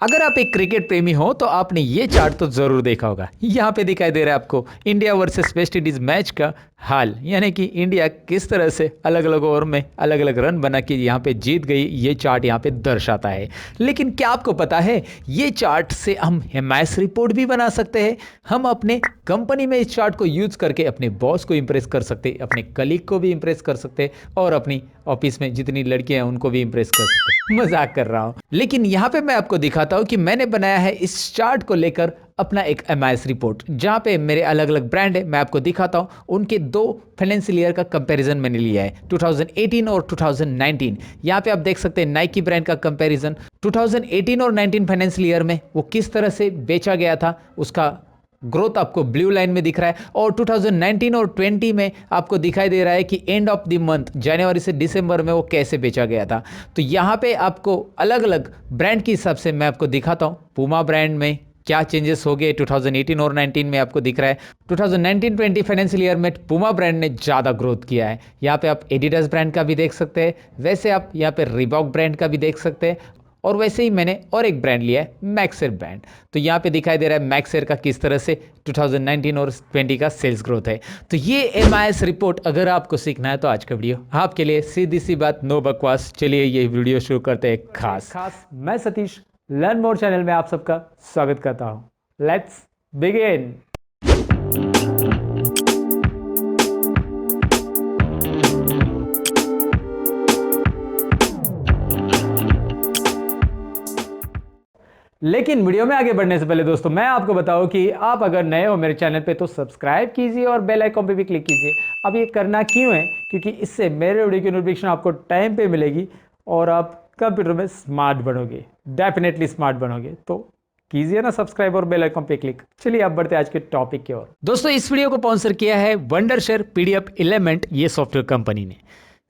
अगर आप एक क्रिकेट प्रेमी हो तो आपने ये चार्ट तो जरूर देखा होगा। यहाँ पे दिखाई दे रहा है आपको India versus West Indies match का हाल, यानी कि इंडिया किस तरह से अलग अलग ओवर में अलग अलग रन बना के यहाँ पे जीत गई, ये चार्ट यहाँ पे दर्शाता है। लेकिन क्या आपको पता है ये चार्ट से हम मैच रिपोर्ट भी बना सकते हैं। हम अपने कंपनी में इस चार्ट को यूज करके अपने बॉस को इंप्रेस कर सकते हैं, अपने कलीग को भी इंप्रेस कर सकते हैं और अपनी ऑफिस में जितनी लड़कियां हैं उनको भी इंप्रेस कर सकते हैं। मजाक कर रहा हूं, लेकिन यहाँ पे मैं आपको दिखाता हूं कि मैंने बनाया है इस चार्ट को लेकर अपना एक एमआईएस रिपोर्ट, जहां पे मेरे अलग अलग ब्रांड है। मैं आपको दिखाता हूं उनके दो फाइनेंशियल ईयर का कंपैरिजन मैंने लिया है, 2018 और 2019। यहाँ पे आप देख सकते हैं नाइकी ब्रांड का कंपैरिजन 2018 और 19 फाइनेंशियल ईयर में वो किस तरह से बेचा गया था, उसका ग्रोथ आपको ब्लू लाइन में दिख रहा है। और 2019 और 20 में आपको दिखाई दे रहा है कि एंड ऑफ द मंथ जनवरी से दिसंबर में वो कैसे बेचा गया था। तो यहाँ पे आपको अलग अलग ब्रांड के हिसाब से मैं आपको दिखाता हूँ पूमा ब्रांड में क्या चेंजेस हो गए 2018 और 19 में। आपको दिख रहा है 2019-20 फाइनेंशियल ईयर में पूमा ब्रांड ने ज़्यादा ग्रोथ किया है। यहाँ पे आप एडिडास ब्रांड का भी देख सकते हैं, वैसे आप यहाँ पे रिबॉक ब्रांड का भी देख सकते हैं, और वैसे ही मैंने और एक ब्रांड लिया है मैक्सेर ब्रांड। तो यहाँ पे दिखाई दे रहा है मैक्सेर का किस तरह से 2019 और 20 का सेल्स ग्रोथ है। तो ये एमआईएस रिपोर्ट अगर आपको सीखना है तो आज का वीडियो आपके लिए, सीधी सी बात, नो बकवास। चलिए ये वीडियो शुरू करते हैं। खास मैं सतीश लर्न मोर चैनल में आप सबका स्वागत करता हूँ। Let's begin. लेकिन वीडियो में आगे बढ़ने से पहले दोस्तों मैं आपको बताऊं कि आप अगर नए हो मेरे चैनल पे तो सब्सक्राइब कीजिए और बेल आइकॉन पे भी क्लिक कीजिए। अब ये करना क्यों है? क्योंकि इससे मेरे वीडियो की नोटिफिकेशन आपको टाइम पे मिलेगी और आप कंप्यूटर में स्मार्ट बनोगे, डेफिनेटली स्मार्ट बनोगे। तो कीजिए ना सब्सक्राइब और बेल आइकन पे क्लिक। चलिए अब बढ़ते हैं आज के टॉपिक की ओर। दोस्तों इस वीडियो को स्पॉन्सर किया है वंडरशेयर पीडीएफ एलिमेंट, ये सॉफ्टवेयर कंपनी ने।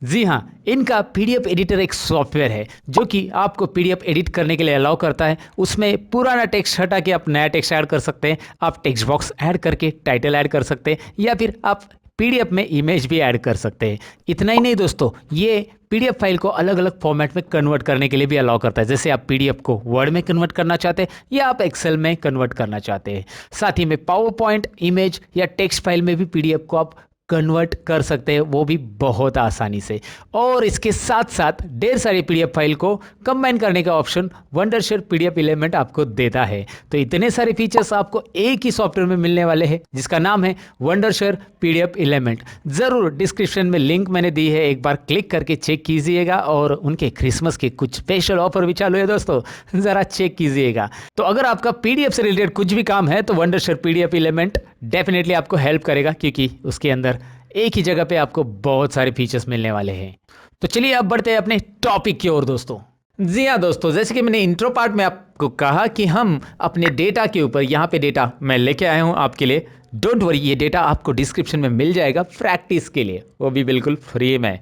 जी हाँ, इनका पीडीएफ एडिटर एक सॉफ्टवेयर है जो कि आपको पीडीएफ एडिट करने के लिए अलाउ करता है। उसमें पुराना टेक्स्ट हटा के आप नया टेक्स्ट ऐड कर सकते हैं, आप टेक्स्ट बॉक्स ऐड करके टाइटल ऐड कर सकते हैं, या फिर आप पीडीएफ में इमेज भी ऐड कर सकते हैं। इतना ही नहीं दोस्तों, ये पीडीएफ फाइल को अलग अलग फॉर्मेट में कन्वर्ट करने के लिए भी अलाउ करता है। जैसे आप पीडीएफ को वर्ड में कन्वर्ट करना चाहते हैं या आप एक्सेल में कन्वर्ट करना चाहते हैं। साथ ही में पावर पॉइंट, इमेज या टेक्स्ट फाइल में भी पीडीएफ को आप कन्वर्ट कर सकते हैं, वो भी बहुत आसानी से। और इसके साथ साथ ढेर सारी पीडीएफ फाइल को कंबाइन करने का ऑप्शन वंडरशेयर पीडीएफ एलिमेंट आपको देता है। तो इतने सारे फीचर्स आपको एक ही सॉफ्टवेयर में मिलने वाले हैं जिसका नाम है वंडरशेयर पीडीएफ एलिमेंट। जरूर डिस्क्रिप्शन में लिंक मैंने दी है, एक बार क्लिक करके चेक कीजिएगा। और उनके क्रिसमस के कुछ स्पेशल ऑफर भी चालू है दोस्तों, जरा चेक कीजिएगा। तो अगर आपका पीडीएफ से रिलेटेड कुछ भी काम है तो वंडरशेयर पीडीएफ एलिमेंट डेफिनेटली आपको हेल्प करेगा, क्योंकि उसके अंदर एक ही जगह पे आपको बहुत सारे फीचर्स मिलने वाले हैं। तो चलिए अब बढ़ते हैं अपने टॉपिक की ओर दोस्तों। जी हाँ दोस्तों, जैसे कि मैंने इंट्रो पार्ट में आपको कहा कि हम अपने डेटा के ऊपर, यहाँ पे डेटा मैं लेके आया हूँ आपके लिए। डोंट वरी, ये डेटा आपको डिस्क्रिप्शन में मिल जाएगा प्रैक्टिस के लिए, वो भी बिल्कुल फ्री में।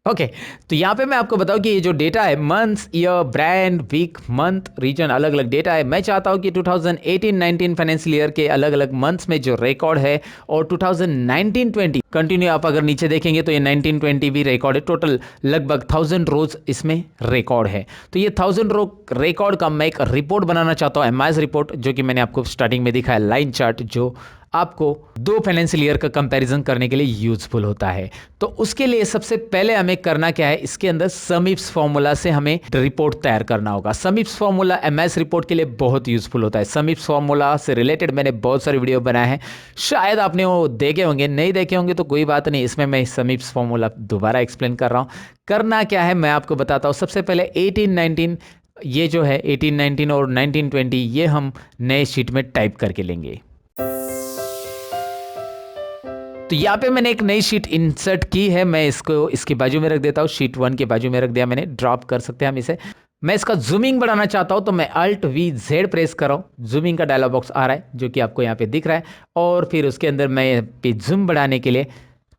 ओके, तो यहाँ पे मैं आपको बताऊँ कि ये जो डेटा है, months, year, brand, week, month, region, अलग अलग डेटा है। मैं चाहता हूँ कि 2018-19 फाइनेंशियल ईयर के अलग अलग मंथ्स में जो रिकॉर्ड है, और 2019-20 कंटिन्यू आप अगर नीचे देखेंगे तो ये 19-20 भी रिकॉर्ड है। टोटल लगभग 1000 रोज इसमें रिकॉर्ड है। तो ये 1000 रो रिकॉर्ड का मैं एक रिपोर्ट बनाना चाहता हूँ, एमआईएस रिपोर्ट, जो कि मैंने आपको स्टार्टिंग में दिखाया लाइन चार्ट, जो आपको दो फाइनेंशियल ईयर का कंपैरिजन करने के लिए यूजफुल होता है। तो उसके लिए सबसे पहले हमें करना क्या है, इसके अंदर समीप्स फॉर्मूला से हमें रिपोर्ट तैयार करना होगा। समीप्स फॉर्मूला एमएस रिपोर्ट के लिए बहुत यूजफुल होता है। समीप्स फॉर्मूला से रिलेटेड मैंने बहुत सारे वीडियो बनाए हैं, शायद आपने वो देखे होंगे, नहीं देखे होंगे तो कोई बात नहीं, इसमें मैं समीप्स फॉर्मूला दोबारा एक्सप्लेन कर रहा हूँ। करना क्या है मैं आपको बताता हूँ। सबसे पहले 18-19, ये जो है 18-19 और 19-20, ये हम नए शीट में टाइप करके लेंगे। तो यहाँ पे मैंने एक नई शीट इंसर्ट की है, मैं इसको इसके बाजू में रख देता हूँ, शीट 1 के बाजू में रख दिया मैंने। ड्रॉप कर सकते हैं हम इसे। मैं इसका जूमिंग बढ़ाना चाहता हूँ तो मैं Alt+V+Z प्रेस कर रहा हूँ। जूमिंग का डायलॉग बॉक्स आ रहा है जो कि आपको यहाँ पे दिख रहा है। और फिर उसके अंदर मैं पे जूम बढ़ाने के लिए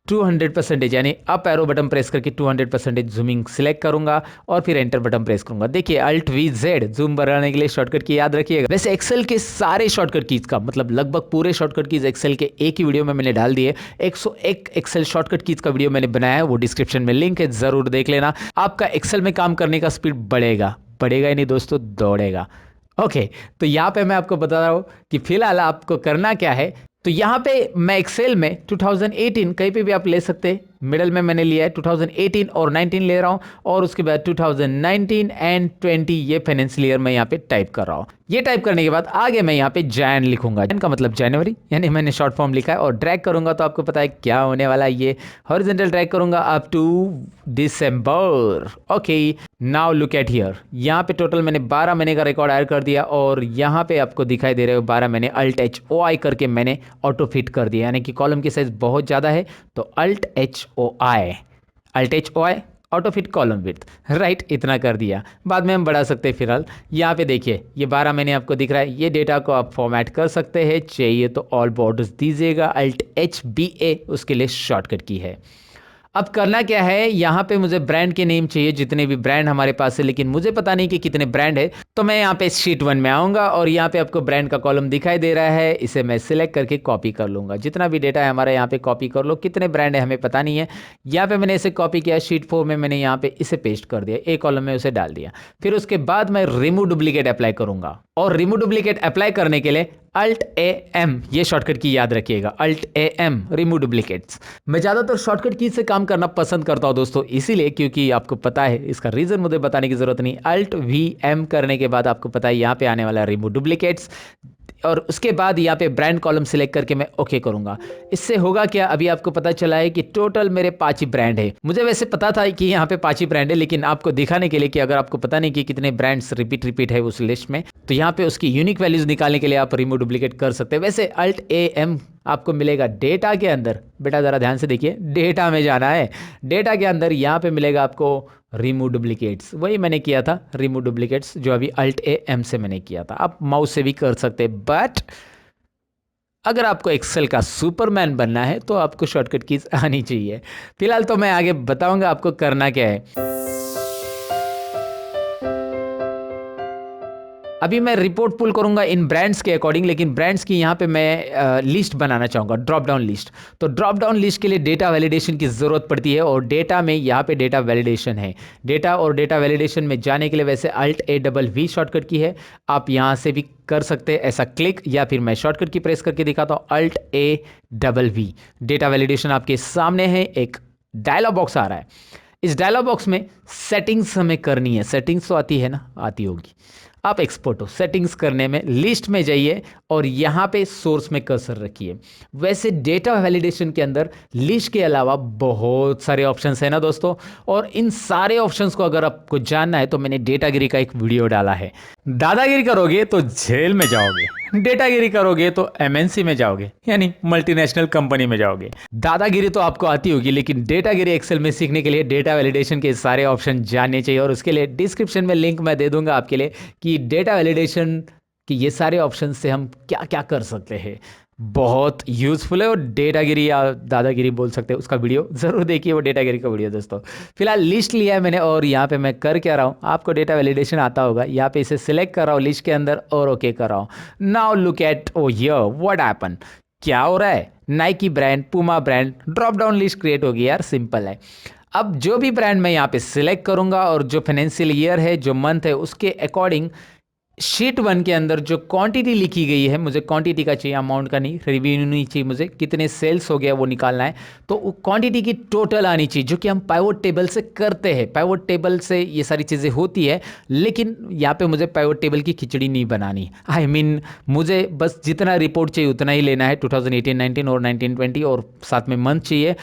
200% यानी अप एरो बटन प्रेस करके 200% जूमिंग सिलेक्ट करूंगा और फिर एंटर बटन प्रेस करूंगा। देखिए Alt+V+Z जूम बढ़ाने के लिए शॉर्टकट की याद रखिएगा। वैसे एक्सेल के सारे शॉर्टकट कीज का मतलब लगभग पूरे शॉर्टकट कीज एक्सेल के एक ही वीडियो में मैंने डाल दिए। 101 एक्सेल शॉर्टकट कीज का वीडियो मैंने बनाया है, वो डिस्क्रिप्शन में लिंक है, जरूर देख लेना। आपका एक्सेल में काम करने का स्पीड बढ़ेगा, बढ़ेगा ही नहीं दोस्तों, दौड़ेगा। ओके, तो यहाँ पे मैं आपको बता रहा हूँ कि फिलहाल आपको करना क्या है। तो यहाँ पे मैं एक्सेल में 2018 कहीं पे भी आप ले सकते हैं, मिडल में मैंने लिया है 2018 और 19 ले रहा हूँ, और उसके बाद 2019 एंड 20 ये फाइनेंशियल ईयर मैं यहाँ पे टाइप कर रहा हूँ। ये टाइप करने के बाद आगे मैं यहाँ पे जैन लिखूंगा, जैन का मतलब जनवरी, यानी मैंने शॉर्ट फॉर्म लिखा है, और ड्रैग करूंगा तो आपको पता है क्या होने वाला है। ये हॉरिजॉन्टल ड्रैग करूंगा up to December. Okay, now look at here, यहाँ पे टोटल मैंने 12 महीने का रिकॉर्ड ऐड कर दिया, और यहाँ पे आपको दिखाई दे रहे हो 12 महीने Alt-H-O-I करके मैंने ऑटो फिट कर दिया, यानी कि कॉलम की साइज बहुत ज़्यादा है तो Alt-H-O-I auto fit column width, right, इतना कर दिया। बाद में हम बढ़ा सकते हैं। फिलहाल यहाँ पे देखिए ये 12 महीने आपको दिख रहा है। ये डेटा को आप फॉर्मेट कर सकते हैं, चाहिए तो ऑल बॉर्डर्स दीजिएगा, Alt-H-B-A उसके लिए शॉर्टकट की है। अब करना क्या है, यहाँ पे मुझे ब्रांड के नेम चाहिए, जितने भी ब्रांड हमारे पास है, लेकिन मुझे पता नहीं कि कितने ब्रांड है। तो मैं यहाँ पे शीट 1 में आऊँगा, और यहाँ पे आपको ब्रांड का कॉलम दिखाई दे रहा है, इसे मैं सिलेक्ट करके कॉपी कर लूँगा। जितना भी डेटा है हमारा यहाँ पे कॉपी कर लो, कितने ब्रांड है हमें पता नहीं है। यहाँ पे मैंने इसे कॉपी किया, शीट 4 में मैंने यहाँ पे इसे पेस्ट कर दिया, एक कॉलम में उसे डाल दिया। फिर उसके बाद मैं रिमूव डुप्लीकेट अप्लाई करूँगा, और रिमूव डुप्लीकेट अप्लाई करने के लिए Alt-A-M ये शॉर्टकट की याद रखिएगा, Alt-A-M रिमूव डुप्लीकेट्स। मैं ज़्यादातर शॉर्टकट की से काम करना पसंद करता हूँ दोस्तों, इसीलिए क्योंकि आपको पता है, इसका रीज़न मुझे बताने की ज़रूरत नहीं। Alt-V-M करने के बाद आपको पता है यहाँ पे आने वाला है रिमूव डुप्लीकेट्स, और उसके बाद यहाँ पे ब्रांड कॉलम सिलेक्ट करके मैं ओके करूंगा। इससे होगा क्या, अभी आपको पता चला है कि टोटल मेरे 5 ही ब्रांड है। मुझे वैसे पता था कि यहाँ पे 5 ही ब्रांड है, लेकिन आपको दिखाने के लिए कि अगर आपको पता नहीं कि कितने ब्रांड्स रिपीट है उस लिस्ट में, तो यहाँ पे उसकी यूनिक वैल्यूज निकालने के लिए आप रिमूव डुप्लीकेट कर सकते हैं। वैसे Alt-A-M आपको मिलेगा डेटा के अंदर, बेटा ज़रा ध्यान से देखिए, डेटा में जाना है। डेटा के अंदर यहाँ पे मिलेगा आपको रिमूव डुप्लीकेट्स, वही मैंने किया था रिमूव डुप्लीकेट्स, जो अभी Alt-A-M से मैंने किया था। आप माउस से भी कर सकते हैं, बट अगर आपको एक्सेल का सुपरमैन बनना है तो आपको शॉर्टकट कीज आनी चाहिए। फिलहाल तो मैं आगे बताऊंगा आपको करना क्या है। अभी मैं रिपोर्ट पुल करूंगा इन ब्रांड्स के अकॉर्डिंग, लेकिन ब्रांड्स की यहाँ पे मैं लिस्ट बनाना चाहूँगा, ड्रॉप डाउन लिस्ट। तो ड्रॉप डाउन लिस्ट के लिए डेटा वैलिडेशन की ज़रूरत पड़ती है, और डेटा में यहाँ पे डेटा वैलिडेशन है। डेटा और डेटा वैलिडेशन में जाने के लिए वैसे Alt-A-V शॉर्टकट की है, आप यहाँ से भी कर सकते हैं ऐसा क्लिक, या फिर मैं शॉर्टकट की प्रेस करके दिखाता हूँ Alt-A-V। डेटा वैलिडेशन आपके सामने है, एक डायलॉग बॉक्स आ रहा है। इस डायलॉग बॉक्स में सेटिंग्स हमें करनी है, सेटिंग्स तो आती है ना, आती होगी। आप एक्सपोर्ट हो, सेटिंग्स करने में लिस्ट में जाइए, और यहाँ पे सोर्स में कर्सर रखिए। वैसे डेटा वैलिडेशन के अंदर लिस्ट के अलावा बहुत सारे ऑप्शंस हैं ना दोस्तों, और इन सारे ऑप्शंस को अगर आपको जानना है तो मैंने डेटागिरी का एक वीडियो डाला है। दादागिरी करोगे तो जेल में जाओगे, डेटागिरी करोगे तो MNC में जाओगे, यानी मल्टीनेशनल कंपनी में जाओगे। दादागिरी तो आपको आती होगी, लेकिन डेटागिरी एक्सेल में सीखने के लिए डेटा वैलिडेशन के सारे ऑप्शन जानने चाहिए, और उसके लिए डिस्क्रिप्शन में लिंक मैं दे दूंगा आपके लिए कि डेटा वैलिडेशन कि ये सारे ऑप्शन से हम क्या क्या कर सकते हैं। बहुत यूज़फुल है, और डेटागिरी या दादागिरी बोल सकते हैं, उसका वीडियो ज़रूर देखिए, वो डेटागिरी का वीडियो दोस्तों। फिलहाल लिस्ट लिया है मैंने, और यहाँ पे मैं कर क्या रहा हूँ, आपको डेटा वैलिडेशन आता होगा। यहाँ पे इसे सिलेक्ट कर रहा हूँ लिस्ट के अंदर, और ओके कर रहा हूँ। Now look at oh here what happen, क्या हो रहा है, Nike brand, Puma brand, drop down list create होगी यार, सिंपल है। अब जो भी ब्रांड मैं यहाँ पे सिलेक्ट करूँगा, और जो फाइनेंशियल ईयर है, जो मंथ है, उसके अकॉर्डिंग शीट 1 के अंदर जो क्वांटिटी लिखी गई है, मुझे क्वांटिटी का चाहिए, अमाउंट का नहीं, रेवेन्यू नहीं चाहिए मुझे, कितने सेल्स हो गया वो निकालना है। तो क्वांटिटी की टोटल आनी चाहिए, जो कि हम पाइवोट टेबल से करते हैं। पाइवोट टेबल से ये सारी चीज़ें होती है, लेकिन यहाँ पे मुझे पाइवोट टेबल की खिचड़ी नहीं बनानी। मुझे बस जितना रिपोर्ट चाहिए उतना ही लेना है, 2018-19 और 19-20, और साथ में मंथ चाहिए।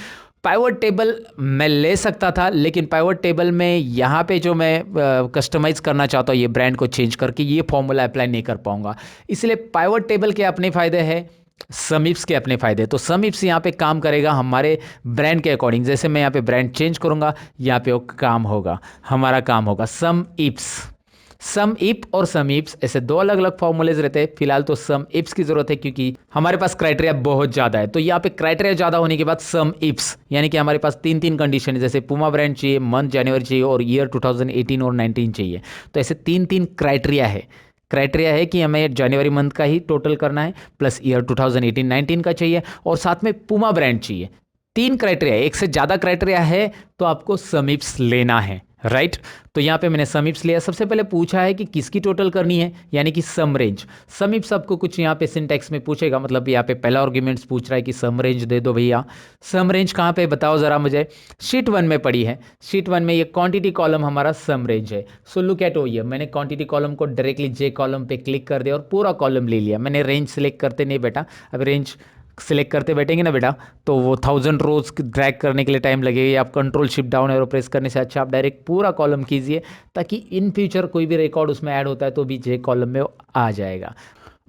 पाइवट टेबल मैं ले सकता था, लेकिन पाइवट टेबल में यहाँ पे जो मैं कस्टमाइज़ करना चाहता हूँ, ये ब्रांड को चेंज करके, ये फॉर्मूला अप्लाई नहीं कर पाऊँगा। इसलिए पाइवट टेबल के अपने फ़ायदे हैं, समीप्स के अपने फ़ायदे। तो समीप्स यहाँ पे काम करेगा हमारे ब्रांड के अकॉर्डिंग। जैसे मैं यहाँ पे ब्रांड चेंज करूँगा, यहाँ पे वो काम होगा, हमारा काम होगा सम इप और सम इप्स, ऐसे दो अलग अलग फॉर्मूलेज रहते हैं। फिलहाल तो सम इप्स की जरूरत है, क्योंकि हमारे पास क्राइटेरिया बहुत ज़्यादा है। तो यहाँ पे क्राइटेरिया ज़्यादा होने के बाद सम इप्स, यानी कि हमारे पास 3 कंडीशन है, जैसे पुमा ब्रांड चाहिए, मंथ जनवरी चाहिए, और ईयर 2018 और 19 चाहिए। तो ऐसे 3 क्राइटेरिया है कि हमें जनवरी मंथ का ही टोटल करना है, प्लस ईयर 2018-19 का चाहिए, और साथ में पुमा ब्रांड चाहिए। 3 क्राइटेरिया, एक से ज़्यादा क्राइटेरिया है तो आपको समीप्स लेना है, राइट। तो यहाँ पे मैंने समीप्स लिया। सबसे पहले पूछा है कि किसकी टोटल करनी है, यानी कि सम रेंज। समीप्स आपको कुछ यहाँ पे सिंटैक्स में पूछेगा, मतलब यहाँ पे पहला आर्ग्यूमेंट्स पूछ रहा है कि सम रेंज दे दो भैया। सम रेंज कहाँ पे बताओ ज़रा मुझे। शीट 1 में पड़ी है। शीट 1 में ये क्वांटिटी कॉलम हमारा सम रेंज है। सो लुक एट ओ, ये मैंने क्वांटिटी कॉलम को डायरेक्टली जे कॉलम पे क्लिक कर दिया और पूरा कॉलम ले लिया। मैंने रेंज सेलेक्ट करते नहीं बेटा, अब रेंज सिलेक्ट करते बैठेंगे ना बेटा तो वो 1000 रोज ड्रैग करने के लिए टाइम लगेगा। आप control shift down arrow press करने से अच्छा आप डायरेक्ट पूरा कॉलम कीजिए, ताकि इन फ्यूचर कोई भी रिकॉर्ड उसमें ऐड होता है तो भी जे कॉलम में आ जाएगा।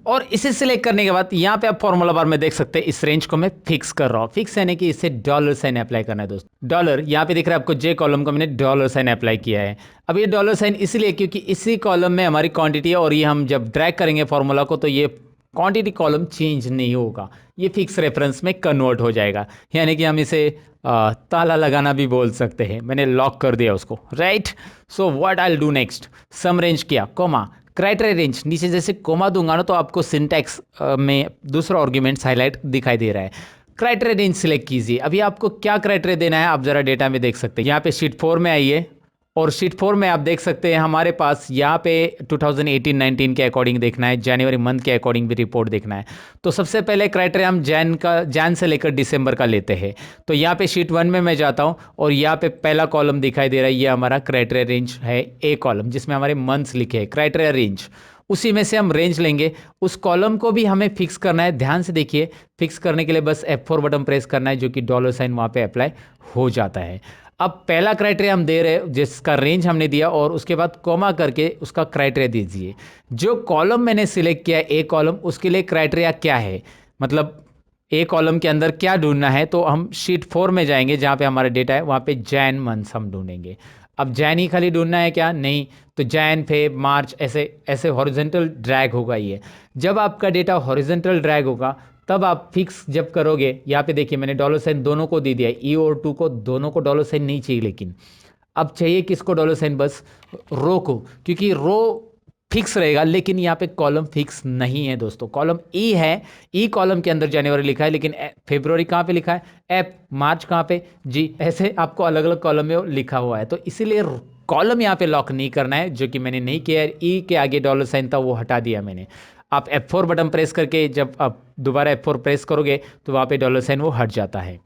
और इसे सिलेक्ट करने के बाद यहाँ पे आप फॉर्मूला बार में देख सकते हैं इस रेंज को मैं फिक्स कर रहा हूँ। फिक्स यानी कि इसे डॉलर साइन अप्लाई करना है दोस्तों। डॉलर यहाँ पे दिख रहा है आपको, जे कॉलम को मैंने डॉलर साइन अप्लाई किया है। अब ये डॉलर साइन इसलिए क्योंकि इसी कॉलम में हमारी क्वांटिटी है और ये हम जब ड्रैग करेंगे फॉर्मूला को तो ये क्वांटिटी कॉलम चेंज नहीं होगा, ये फिक्स रेफरेंस में कन्वर्ट हो जाएगा। यानी कि हम इसे ताला लगाना भी बोल सकते हैं। मैंने लॉक कर दिया उसको, right. So what I will do next, sum range किया, कोमा, क्राइटेरिया रेंज। नीचे जैसे कोमा दूंगा ना तो आपको सिंटैक्स में दूसरा आर्ग्यूमेंट्स हाईलाइट दिखाई दे रहा है। क्राइटेरिया रेंज सिलेक्ट कीजिए। अभी आपको क्या क्राइटेरिया देना है आप जरा डेटा में देख सकते हैं। यहाँ पे शीट 4 में आइए और शीट 4 में आप देख सकते हैं हमारे पास यहाँ पे 2018-19 के अकॉर्डिंग देखना है, जनवरी मंथ के अकॉर्डिंग भी रिपोर्ट देखना है। तो सबसे पहले क्राइटेरिया हम जैन से लेकर दिसंबर का लेते हैं। तो यहाँ पे शीट 1 में मैं जाता हूँ और यहाँ पे पहला कॉलम दिखाई दे रहा है, ये हमारा क्राइटेरिया रेंज है, ए कॉलम जिसमें हमारे मंथ्स लिखे हैं, क्राइटेरिया रेंज। उसी में से हम रेंज लेंगे। उस कॉलम को भी हमें फिक्स करना है। ध्यान से देखिए, फिक्स करने के लिए बस F4 बटन प्रेस करना है, जो कि डॉलर साइन वहाँ पे अप्लाई हो जाता है। अब पहला क्राइटेरिया हम दे रहे हैं जिसका रेंज हमने दिया और उसके बाद कॉमा करके उसका क्राइटेरिया दीजिए। जो कॉलम मैंने सिलेक्ट किया ए कॉलम, उसके लिए क्राइटेरिया क्या है, मतलब ए कॉलम के अंदर क्या ढूंढना है। तो हम शीट 4 में जाएंगे जहाँ पे हमारा डेटा है, वहाँ पे जैन मंथ्स हम ढूंढेंगे। अब जैन ही खाली ढूंढना है क्या, नहीं, तो जैन, फेब, मार्च, ऐसे ऐसे हॉरिजॉन्टल ड्रैग होगा। ये जब आपका डेटा हॉरिजॉन्टल ड्रैग होगा तब आप फिक्स जब करोगे, यहाँ पे देखिए मैंने डॉलर साइन दोनों को दे दिया, ई और 2 को, दोनों को डॉलर साइन नहीं चाहिए, लेकिन अब चाहिए किसको डॉलर साइन, बस रो को, क्योंकि रो फिक्स रहेगा लेकिन यहाँ पे कॉलम फिक्स नहीं है दोस्तों। कॉलम ई है, ई कॉलम के अंदर जनवरी लिखा है लेकिन फरवरी कहाँ पे लिखा है, एफ, मार्च कहाँ पे, जी, ऐसे आपको अलग अलग कॉलम में लिखा हुआ है। तो इसीलिए कॉलम यहाँ पे लॉक नहीं करना है, जो कि मैंने नहीं किया है। ई के आगे डॉलर साइन था वो हटा दिया मैंने। आप F4 बटन प्रेस करके जब आप दोबारा F4 प्रेस करोगे तो वहाँ पे डॉलर साइन वो हट जाता है।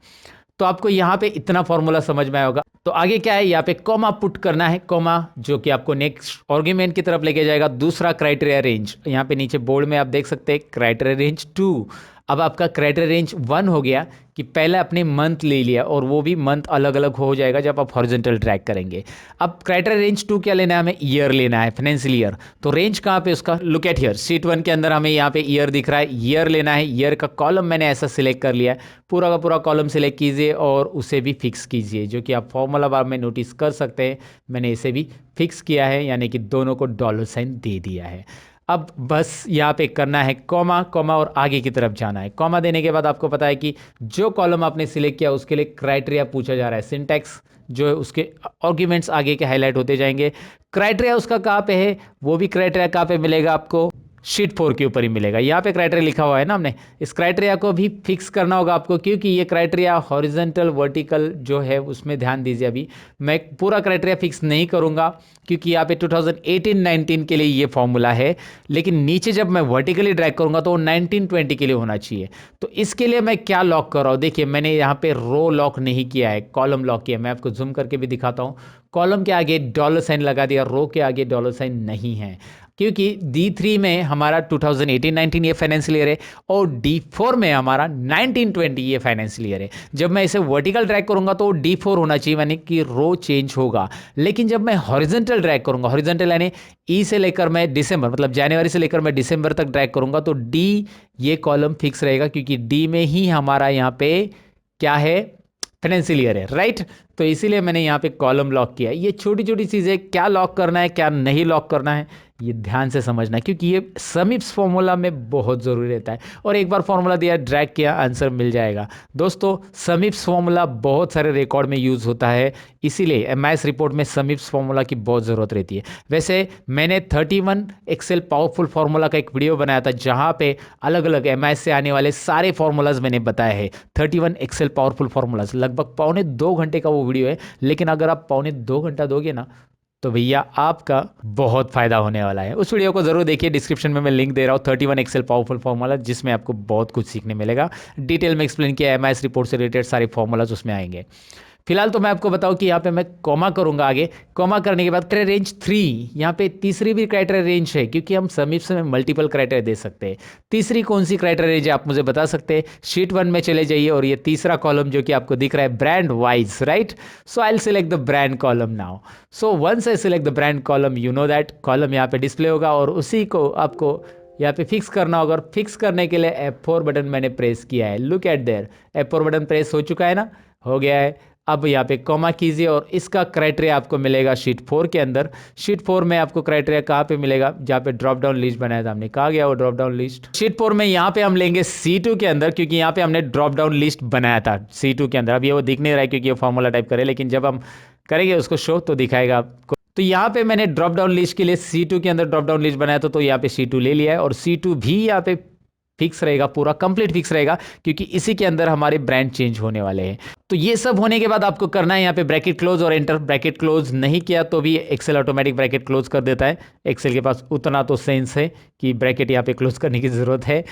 तो आपको यहाँ पे इतना फॉर्मूला समझ में आया होगा। तो आगे क्या है, यहाँ पे कॉमा पुट करना है, कॉमा जो कि आपको नेक्स्ट आर्ग्यूमेंट की तरफ लेके जाएगा। दूसरा क्राइटेरिया रेंज, यहाँ पे नीचे बोर्ड में आप देख सकते हैं क्राइटेरिया रेंज 2। अब आपका क्राइटेरिया रेंज 1 हो गया कि पहले अपने मंथ ले लिया और वो भी मंथ अलग अलग हो जाएगा जब आप हॉरिजॉन्टल ट्रैक करेंगे। अब क्राइटेरिया रेंज 2 क्या लेना है, हमें ईयर लेना है, फाइनेंशियल ईयर। तो रेंज कहाँ पे उसका, लुक एट हियर, शीट 1 के अंदर हमें यहाँ पे ईयर दिख रहा है, ईयर लेना है। ईयर का कॉलम मैंने ऐसा सिलेक्ट कर लिया है, पूरा का पूरा कॉलम सिलेक्ट कीजिए और उसे भी फिक्स कीजिए, जो कि आप फॉर्मूला बार में नोटिस कर सकते हैं। मैंने इसे भी फिक्स किया है, यानी कि दोनों को डॉलर साइन दे दिया है। अब बस यहाँ पे करना है कॉमा, कॉमा और आगे की तरफ जाना है। कॉमा देने के बाद आपको पता है कि जो कॉलम आपने सिलेक्ट किया उसके लिए क्राइटेरिया पूछा जा रहा है, सिंटैक्स जो है उसके आर्ग्यूमेंट्स आगे के हाईलाइट होते जाएंगे। क्राइटेरिया उसका कहाँ पे है, वो भी क्राइटेरिया कहाँ पे मिलेगा आपको, शीट 4 के ऊपर ही मिलेगा। यहाँ पे क्राइटेरिया लिखा हुआ है ना हमने, इस क्राइटेरिया को भी फिक्स करना होगा आपको, क्योंकि ये क्राइटेरिया हॉरिजॉन्टल वर्टिकल जो है उसमें ध्यान दीजिए। अभी मैं पूरा क्राइटेरिया फिक्स नहीं करूँगा क्योंकि यहाँ पे 2018-19 के लिए ये फॉर्मूला है, लेकिन नीचे जब मैं वर्टिकली ड्रैग करूँगा तो 19-20 के लिए होना चाहिए। तो इसके लिए मैं क्या लॉक कर रहा हूँ, देखिए मैंने यहाँ पे रो लॉक नहीं किया है, कॉलम लॉक किया। मैं आपको जूम करके भी दिखाता हूँ। कॉलम के आगे डॉलर साइन लगा दिया, रो के आगे डॉलर साइन नहीं है, क्योंकि D3 में हमारा 2018-19 ये फाइनेंशियल ईयर है और D4 में हमारा 19-20 ये फाइनेंशियल ईयर है। जब मैं इसे वर्टिकल ड्रैग करूंगा तो D4 होना चाहिए, यानी कि रो चेंज होगा। लेकिन जब मैं हॉरिजॉन्टल ड्रैग करूंगा, हॉरिजॉन्टल यानी ई से लेकर मैं दिसंबर, मतलब जनवरी से लेकर मैं दिसंबर तक ड्रैग करूंगा, तो D ये कॉलम फिक्स रहेगा, क्योंकि D में ही हमारा यहाँ पे क्या है, फाइनेंशियल ईयर है, राइट। तो इसीलिए मैंने यहाँ पे कॉलम लॉक किया है। ये छोटी छोटी चीज़ें, क्या लॉक करना है क्या नहीं लॉक करना है, ये ध्यान से समझना, क्योंकि ये समीप्स फॉर्मूला में बहुत ज़रूरी रहता है। और एक बार फॉर्मूला दिया, ड्रैग किया, आंसर मिल जाएगा। दोस्तों समीप्स फॉर्मूला बहुत सारे रिकॉर्ड में यूज़ होता है, इसीलिए एमआईएस रिपोर्ट में समीप्स फॉर्मूला की बहुत ज़रूरत रहती है। वैसे मैंने 31 एक्सेल पावरफुल फार्मूला का एक वीडियो बनाया था, जहाँ पे अलग अलग एमआईएस से आने वाले सारे फार्मूलाज मैंने बताए हैं। 31 एक्सेल पावरफुल फार्मूलाज, लगभग 1.25 घंटे का वो वीडियो है। लेकिन अगर आप 1.25 घंटा दोगे ना, तो भैया आपका बहुत फायदा होने वाला है। उस वीडियो को जरूर देखिए, डिस्क्रिप्शन में मैं लिंक दे रहा हूँ, 31 एक्सेल पावरफुल फार्मूला, जिसमें आपको बहुत कुछ सीखने मिलेगा। डिटेल में एक्सप्लेन किया, एमआईएस रिपोर्ट से रिलेटेड सारे फॉर्मूलाज उसमें आएंगे। फिलहाल तो मैं आपको बताऊं कि यहाँ पे मैं कॉमा करूंगा आगे। कॉमा करने के बाद क्राइटेरिया रेंज 3, यहाँ पे तीसरी भी क्राइटेरिया रेंज है, क्योंकि हम समीप्स में मल्टीपल क्राइटेरिया दे सकते हैं। तीसरी कौन सी क्राइटेरिया रेंज है आप मुझे बता सकते हैं। शीट 1 में चले जाइए और ये तीसरा कॉलम जो कि आपको दिख रहा है brand wise, right. So I will select the brand column now. So once I select the brand column, you know that column यहाँ पे डिस्प्ले होगा और उसी को आपको यहाँ पे फिक्स करना होगा। और फिक्स करने के लिए F4 बटन मैंने प्रेस किया है। Look at there, F4 button press हो चुका है ना, हो गया है। अब यहाँ पे कॉमा कीजिए और इसका क्राइटेरिया आपको मिलेगा शीट 4 के अंदर। शीट 4 में आपको क्राइटेरिया कहाँ पे मिलेगा, जहाँ पे ड्रॉप डाउन लिस्ट बनाया था हमने, कहाँ गया वो ड्रॉप डाउन लिस्ट। शीट 4 में यहाँ पे हम लेंगे C2 के अंदर, क्योंकि यहाँ पे हमने ड्रॉप डाउन लिस्ट बनाया था C2 के अंदर। अब ये वो दिख नहीं रहा है क्योंकि ये फॉर्मूला टाइप करे, लेकिन जब हम करेंगे उसको शो तो दिखाएगा आपको। तो यहाँ पे मैंने ड्रॉप डाउन लिस्ट के लिए C2 के अंदर ड्रॉप डाउन लिस्ट बनाया था, तो यहाँ पे C2 ले लिया है। और C2 भी यहाँ पे फिक्स रहेगा, पूरा कंप्लीट फिक्स रहेगा, क्योंकि इसी के अंदर हमारे ब्रांड चेंज होने वाले हैं। तो ये सब होने के बाद आपको करना है यहाँ पे ब्रैकेट क्लोज और एंटर। ब्रैकेट क्लोज नहीं किया तो भी एक्सेल ऑटोमेटिक ब्रैकेट क्लोज कर देता है। एक्सेल के पास उतना तो सेंस है कि ब्रैकेट यहाँ पे क्लोज करने की जरूरत है।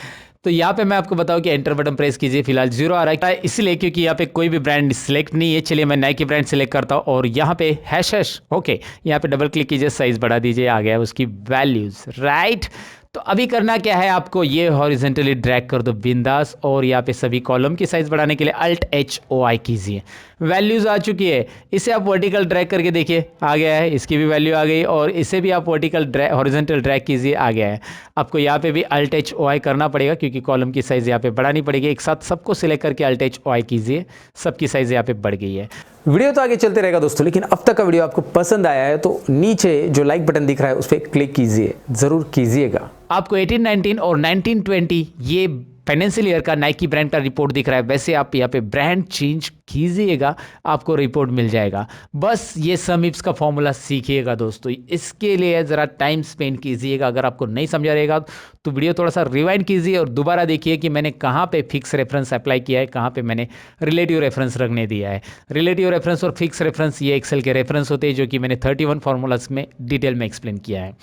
तो यहाँ पे मैं आपको बताऊँ कि एंटर बटन प्रेस कीजिए। फिलहाल 0 आ रहा है, इसलिए क्योंकि यहाँ पे कोई भी ब्रांड सिलेक्ट नहीं है। चलिए मैं नाइकी ब्रांड सिलेक्ट करता हूँ और यहाँ पे हैश ओके, यहाँ पे डबल क्लिक कीजिए, साइज बढ़ा दीजिए, आ गया उसकी वैल्यूज, राइट। तो अभी करना क्या है आपको, ये हॉरिजेंटली ड्रैग कर दो बिंदास, और यहाँ पे सभी कॉलम की साइज बढ़ाने के लिए Alt+H+O+I कीजिए। वैल्यूज आ चुकी है, इसे आप वर्टिकल ड्रैग करके देखिए, आ गया है, इसकी भी वैल्यू आ गई। और इसे भी आप वर्टिकल ड्रैग, हॉरिजेंटल ड्रैग कीजिए, आ गया है। आपको यहाँ पे भी Alt+H+O+I करना पड़ेगा, क्योंकि कॉलम की साइज यहाँ पे बढ़ानी पड़ेगी। एक साथ सबको सिलेक्ट करके Alt+H+O+I कीजिए, सबकी साइज यहाँ पे बढ़ गई है। वीडियो तो आगे चलते रहेगा दोस्तों, लेकिन अब तक का वीडियो आपको पसंद आया है तो नीचे जो लाइक बटन दिख रहा है उस पर क्लिक कीजिए, जरूर कीजिएगा। आपको 18-19 और 19-20 ये फाइनेंशियल ईयर का नाइकी ब्रांड का रिपोर्ट दिख रहा है। वैसे आप यहाँ पे ब्रांड चेंज कीजिएगा, आपको रिपोर्ट मिल जाएगा। बस ये समीप्स का फॉर्मूला सीखिएगा दोस्तों, इसके लिए ज़रा टाइम स्पेंड कीजिएगा। अगर आपको नहीं समझा रहेगा तो वीडियो थोड़ा सा रिवाइंड कीजिए और दोबारा देखिए कि मैंने कहाँ पे फिक्स रेफरेंस अप्लाई किया है, कहाँ पे मैंने रिलेटिव रेफरेंस रखने दिया है। रिलेटिव रेफरेंस और फिक्स रेफरेंस ये एक्सेल के रेफरेंस होते हैं, जो कि मैंने 31 फार्मूलाज में डिटेल में एक्सप्लेन किया है।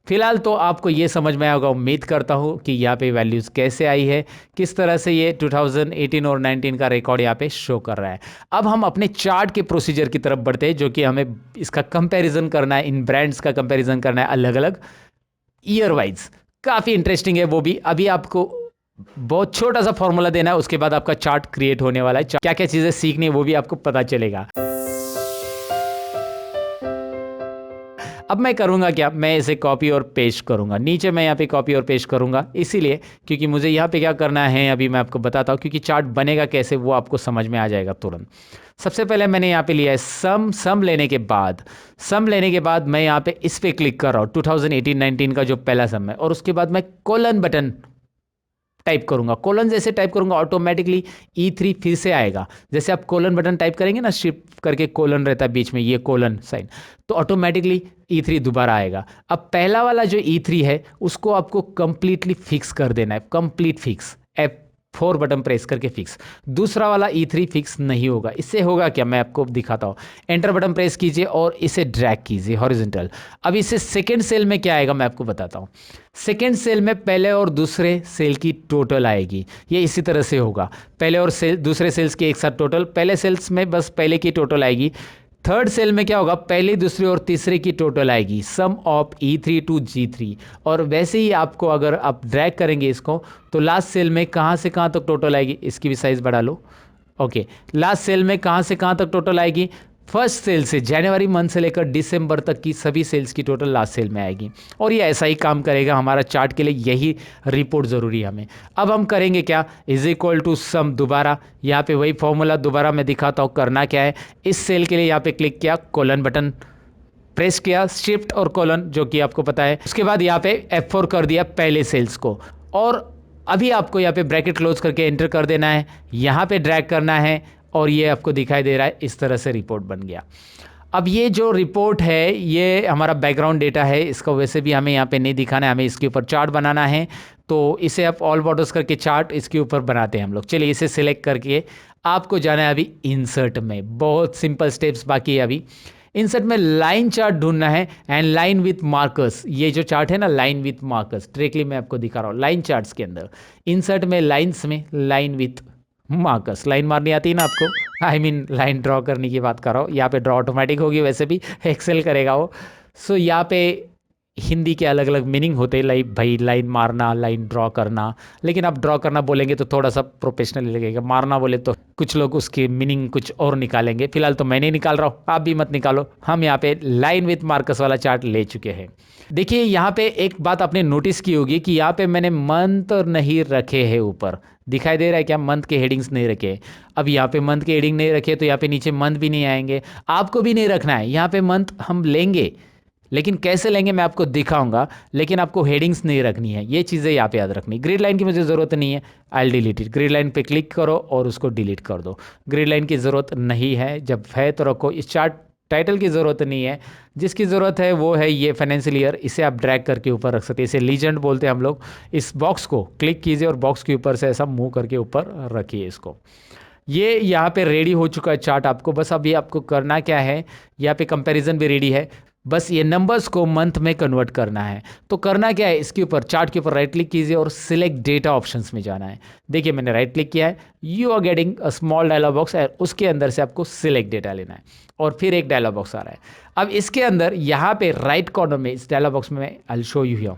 फिलहाल तो आपको ये समझ में आया होगा, उम्मीद करता हूँ कि यहाँ पे वैल्यूज़ कैसे आई है, किस तरह से ये 2018 और 19 का रिकॉर्ड यहाँ पे शो कर रहा है। अब हम अपने चार्ट के प्रोसीजर की तरफ बढ़ते हैं, जो कि हमें इसका कंपैरिजन करना है, इन ब्रांड्स का कंपैरिजन करना है अलग अलग ईयर वाइज। काफ़ी इंटरेस्टिंग है वो भी। अभी आपको बहुत छोटा सा फॉर्मूला देना है, उसके बाद आपका चार्ट क्रिएट होने वाला है। क्या क्या चीज़ें सीखनी है वो भी आपको पता चलेगा। अब मैं करूंगा क्या, मैं इसे कॉपी और पेस्ट करूंगा। नीचे मैं यहाँ पे कॉपी और पेस्ट करूंगा, इसीलिए क्योंकि मुझे यहाँ पे क्या करना है अभी मैं आपको बताता हूँ, क्योंकि चार्ट बनेगा कैसे वो आपको समझ में आ जाएगा तुरंत। सबसे पहले मैंने यहाँ पे लिया है सम लेने के बाद मैं यहाँ पे इस पर क्लिक कर रहा हूँ, 2018-19 का जो पहला सम है, और उसके बाद मैं कोलन बटन टाइप करूंगा। कोलन जैसे टाइप करूंगा ऑटोमेटिकली E3 फिर से आएगा। जैसे आप कोलन बटन टाइप करेंगे ना, शिफ्ट करके कोलन रहता है बीच में, ये कोलन साइन, तो ऑटोमेटिकली E3 दोबारा आएगा। अब पहला वाला जो E3 है उसको आपको कंप्लीटली फिक्स कर देना है, complete fix, F4 button press करके फिक्स। दूसरा वाला E3 फिक्स नहीं होगा। इससे होगा क्या, मैं आपको दिखाता हूँ। एंटर बटन प्रेस कीजिए और इसे ड्रैग कीजिए हॉरिजॉन्टल। अब इससे सेकेंड सेल में क्या आएगा मैं आपको बताता हूँ। सेकेंड सेल में पहले और दूसरे सेल की टोटल आएगी। ये इसी तरह से होगा, पहले और दूसरे सेल्स की एक साथ टोटल। पहले सेल्स में बस पहले की टोटल आएगी। थर्ड सेल में क्या होगा, पहले, दूसरे और तीसरे की टोटल आएगी, सम ऑफ E3 टू G3। और वैसे ही आपको अगर आप ड्रैग करेंगे इसको, तो लास्ट सेल में कहाँ से कहाँ तक टोटल आएगी, इसकी भी साइज़ बढ़ा लो। ओके, लास्ट सेल में कहाँ से कहाँ तक टोटल आएगी, फर्स्ट सेल से जनवरी मंथ से लेकर दिसंबर तक की सभी सेल्स की टोटल लास्ट सेल में आएगी। और ये ऐसा ही काम करेगा हमारा चार्ट के लिए, यही रिपोर्ट ज़रूरी है हमें। अब हम करेंगे क्या, इज इक्वल टू सम, दोबारा यहाँ पे वही फॉर्मूला दोबारा मैं दिखाता हूँ करना क्या है। इस सेल के लिए यहाँ पे क्लिक किया, कोलन बटन प्रेस किया, शिफ्ट और कोलन जो कि आपको पता है। उसके बाद यहाँ पे F4 कर दिया पहले सेल्स को, और अभी आपको यहाँ पे ब्रैकेट क्लोज करके एंटर कर देना है, यहाँ पे ड्रैग करना है और ये आपको दिखाई दे रहा है इस तरह से रिपोर्ट बन गया। अब ये जो रिपोर्ट है ये हमारा बैकग्राउंड डेटा है, इसको वैसे भी हमें यहाँ पे नहीं दिखाना है, हमें इसके ऊपर चार्ट बनाना है। तो इसे आप ऑल बॉर्डर्स करके चार्ट इसके ऊपर बनाते हैं हम लोग। चलिए इसे सिलेक्ट करके आपको जाना है अभी इंसर्ट में। बहुत सिंपल स्टेप्स बाकी है अभी। इंसर्ट में लाइन चार्ट ढूंढना है एंड लाइन विथ मार्कर्स। ये जो चार्ट है ना, लाइन विथ मार्कर्स, डायरेक्टली मैं आपको दिखा रहा हूँ लाइन चार्ट्स के अंदर। इंसर्ट में लाइन्स में लाइन विथ मार्कर्स, लाइन मारनी आती है ना आपको, आई मीन लाइन ड्रॉ करने की बात कर रहा हूँ। यहाँ पे ड्रॉ ऑटोमेटिक होगी, वैसे भी एक्सेल करेगा वो। सो यहाँ पे हिंदी के अलग अलग मीनिंग होते हैं, लाइक भाई लाइन मारना, लाइन ड्रॉ करना। लेकिन आप ड्रॉ करना बोलेंगे तो थोड़ा सा प्रोफेशनल लगेगा, मारना बोले तो कुछ लोग उसकी मीनिंग कुछ और निकालेंगे। फिलहाल तो मैं नहीं निकाल रहा हूँ, आप भी मत निकालो। हम यहाँ पे लाइन विथ मार्कर्स वाला चार्ट ले चुके हैं। देखिए यहाँ पे एक बात आपने नोटिस की होगी कि यहाँ पे मैंने मंथ नहीं रखे हैं ऊपर, दिखाई दे रहा है क्या? मंथ के हेडिंग्स नहीं रखे। अब यहाँ पे मंथ के हेडिंग नहीं रखे तो यहाँ पे नीचे मंथ भी नहीं आएंगे, आपको भी नहीं रखना है। यहाँ पे मंथ हम लेंगे, लेकिन कैसे लेंगे मैं आपको दिखाऊंगा, लेकिन आपको हेडिंग्स नहीं रखनी है। ये चीज़ें यहाँ पे याद रखनी। ग्रिड लाइन की मुझे ज़रूरत नहीं है, आई डिलीट इट। ग्रिड लाइन पे क्लिक करो और उसको डिलीट कर दो। ग्रिड लाइन की ज़रूरत नहीं है, जब है तो रखो। इस चार्ट टाइटल की ज़रूरत नहीं है, जिसकी ज़रूरत है वो है ये फाइनेंशियल ईयर। इसे आप ड्रैग करके ऊपर रख सकते हैं, इसे लीजेंड बोलते हैं हम लोग। इस बॉक्स को क्लिक कीजिए और बॉक्स के ऊपर से ऐसा मूव करके ऊपर रखिए इसको। ये यहाँ पे रेडी हो चुका है चार्ट आपको। बस अभी आपको करना क्या है, यहाँ पे कंपैरिजन भी रेडी है, बस ये नंबर्स को मंथ में कन्वर्ट करना है। तो करना क्या है, इसके ऊपर चार्ट के ऊपर राइट क्लिक कीजिए और सिलेक्ट डेटा ऑप्शंस में जाना है। देखिए मैंने राइट क्लिक किया है, you are getting a small dialog box, उसके अंदर से आपको सिलेक्ट डेटा लेना है और फिर एक डायलॉग बॉक्स आ रहा है। अब इसके अंदर यहाँ पे राइट कॉर्नर में इस डायलॉग बॉक्स में I will show you here,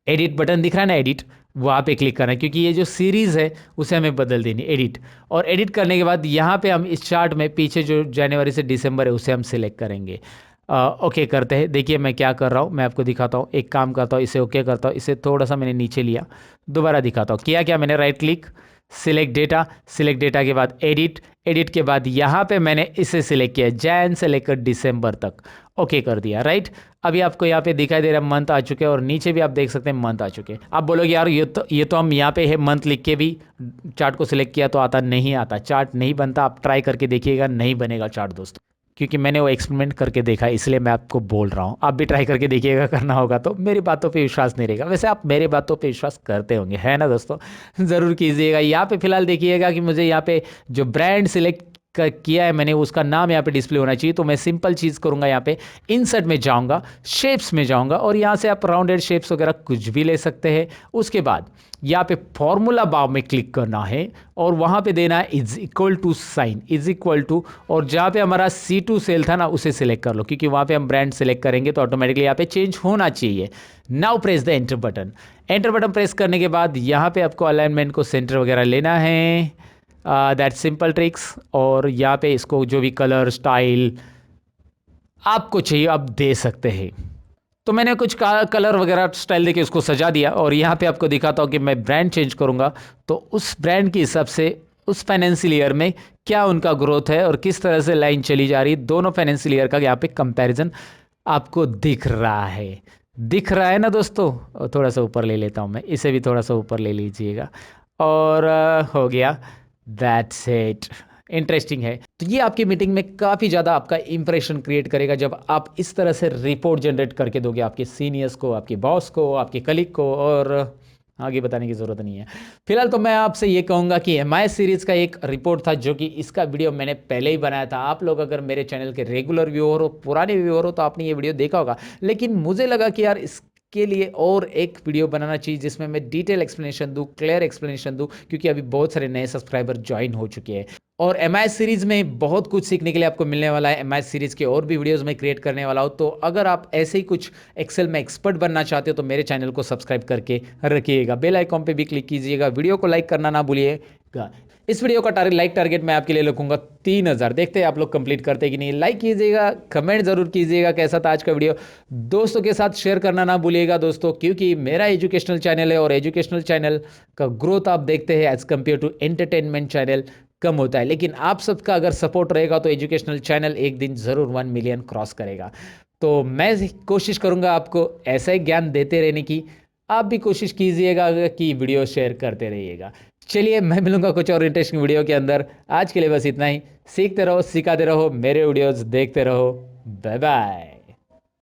edit button दिख रहा है ना, एडिट, वहाँ पे क्लिक करना है, क्योंकि ये जो सीरीज़ है उसे हमें बदल देनी, एडिट। और एडिट करने के बाद यहाँ पे हम इस चार्ट में पीछे जो जनवरी से दिसंबर है उसे हम सिलेक्ट करेंगे। ओके करते हैं। देखिए मैं क्या कर रहा हूँ, मैं आपको दिखाता हूँ। एक काम करता हूँ, इसे ओके करता हूँ, इसे थोड़ा सा मैंने नीचे लिया, दोबारा दिखाता हूँ। किया क्या मैंने, right click, select data, select data के बाद एडिट, एडिट के बाद यहाँ पे मैंने इसे सिलेक्ट किया जैन से लेकर दिसंबर तक, ओके कर दिया, राइट। अभी आपको यहाँ पे दिखाई दे रहा है मंथ आ चुके हैं और नीचे भी आप देख सकते हैं मंथ आ चुके हैं। आप बोलोगे यार ये तो हम यहाँ पे है मंथ लिख के भी चार्ट को सिलेक्ट किया तो आता नहीं, आता चार्ट नहीं बनता। आप ट्राई करके देखिएगा, नहीं बनेगा चार्ट दोस्तों, क्योंकि मैंने वो एक्सपेरिमेंट करके देखा, इसलिए मैं आपको बोल रहा हूँ। आप भी ट्राई करके देखिएगा, करना होगा तो। मेरी बातों पे विश्वास नहीं रहेगा, वैसे आप मेरी बातों पे विश्वास करते होंगे, है ना दोस्तों? ज़रूर कीजिएगा। यहाँ पे फिलहाल देखिएगा कि मुझे यहाँ पे जो ब्रांड सिलेक्ट किया है मैंने, उसका नाम यहाँ पे डिस्प्ले होना चाहिए। तो मैं सिंपल चीज़ करूँगा, यहाँ पे इंसर्ट में जाऊँगा, शेप्स में जाऊँगा और यहाँ से आप राउंडेड शेप्स वगैरह कुछ भी ले सकते हैं। उसके बाद यहाँ पे फॉर्मूला बार में क्लिक करना है और वहाँ पे देना है is equal to sign, is equal to, और जहाँ पे हमारा C2 सेल था ना उसे सिलेक्ट कर लो, क्योंकि वहाँ पे हम ब्रांड सेलेक्ट करेंगे तो ऑटोमेटिकली यहाँ पे चेंज होना चाहिए। Now press the enter button. Enter button press करने के बाद यहाँ पे आपको अलाइनमेंट को सेंटर वगैरह लेना है, दैट सिंपल ट्रिक्स। और यहाँ पे इसको जो भी कलर स्टाइल आपको चाहिए आप दे सकते हैं। तो मैंने कुछ कलर वगैरह स्टाइल देके उसको सजा दिया और यहाँ पे आपको दिखाता हूँ कि मैं ब्रांड चेंज करूँगा तो उस ब्रांड के हिसाब से उस फाइनेंशियल ईयर में क्या उनका ग्रोथ है और किस तरह से लाइन चली जा रही है। दोनों फाइनेंशियल ईयर का यहाँ पे कंपैरिजन आपको दिख रहा है, दिख रहा है ना दोस्तों? थोड़ा सा ऊपर ले लेता हूँ मैं, इसे भी थोड़ा सा ऊपर ले लीजिएगा और हो गया, दैट्स इट। इंटरेस्टिंग है। तो ये आपकी मीटिंग में काफ़ी ज़्यादा आपका इंप्रेशन क्रिएट करेगा जब आप इस तरह से रिपोर्ट जनरेट करके दोगे आपके सीनियर्स को, आपके बॉस को, आपके कलीग को, और आगे बताने की ज़रूरत नहीं है। फिलहाल तो मैं आपसे ये कहूँगा कि MIS सीरीज़ का एक रिपोर्ट था जो कि इसका वीडियो मैंने पहले ही बनाया था। आप लोग अगर मेरे चैनल के रेगुलर व्यूअर हो, पुराने व्यूअर हो, तो आपने ये वीडियो देखा होगा, लेकिन मुझे लगा कि यार के लिए और एक वीडियो बनाना चाहिए जिसमें मैं डिटेल एक्सप्लेनेशन दूं, क्लियर एक्सप्लेनेशन दूं, क्योंकि अभी बहुत सारे नए सब्सक्राइबर ज्वाइन हो चुके हैं और MIS सीरीज़ में बहुत कुछ सीखने के लिए आपको मिलने वाला है। MIS सीरीज़ के और भी वीडियोस मैं क्रिएट करने वाला हूं। तो अगर आप ऐसे ही कुछ एक्सेल में एक्सपर्ट बनना चाहते हो तो मेरे चैनल को सब्सक्राइब करके रखिएगा, बेल आइकॉन पे भी क्लिक कीजिएगा, वीडियो को लाइक करना ना भूलिएगा। इस वीडियो का लाइक टारगेट मैं आपके लिए रखूंगा 3000। देखते हैं आप लोग कंप्लीट करते हैं कि नहीं। लाइक कीजिएगा, कमेंट जरूर कीजिएगा कैसा था आज का वीडियो, दोस्तों के साथ शेयर करना ना भूलिएगा दोस्तों, क्योंकि मेरा एजुकेशनल चैनल है और एजुकेशनल चैनल का ग्रोथ आप देखते हैं as compare to entertainment channel. कम होता है, लेकिन आप सबका अगर सपोर्ट रहेगा तो एजुकेशनल चैनल एक दिन ज़रूर 1 मिलियन क्रॉस करेगा। तो मैं कोशिश करूँगा आपको ऐसा ही ज्ञान देते रहने की, आप भी कोशिश कीजिएगा कि वीडियो शेयर करते रहिएगा। चलिए मैं मिलूंगा कुछ और इंटरेस्टिंग वीडियो के अंदर। आज के लिए बस इतना ही। सीखते रहो, सिखाते रहो, मेरे वीडियोस देखते रहो। Bye bye.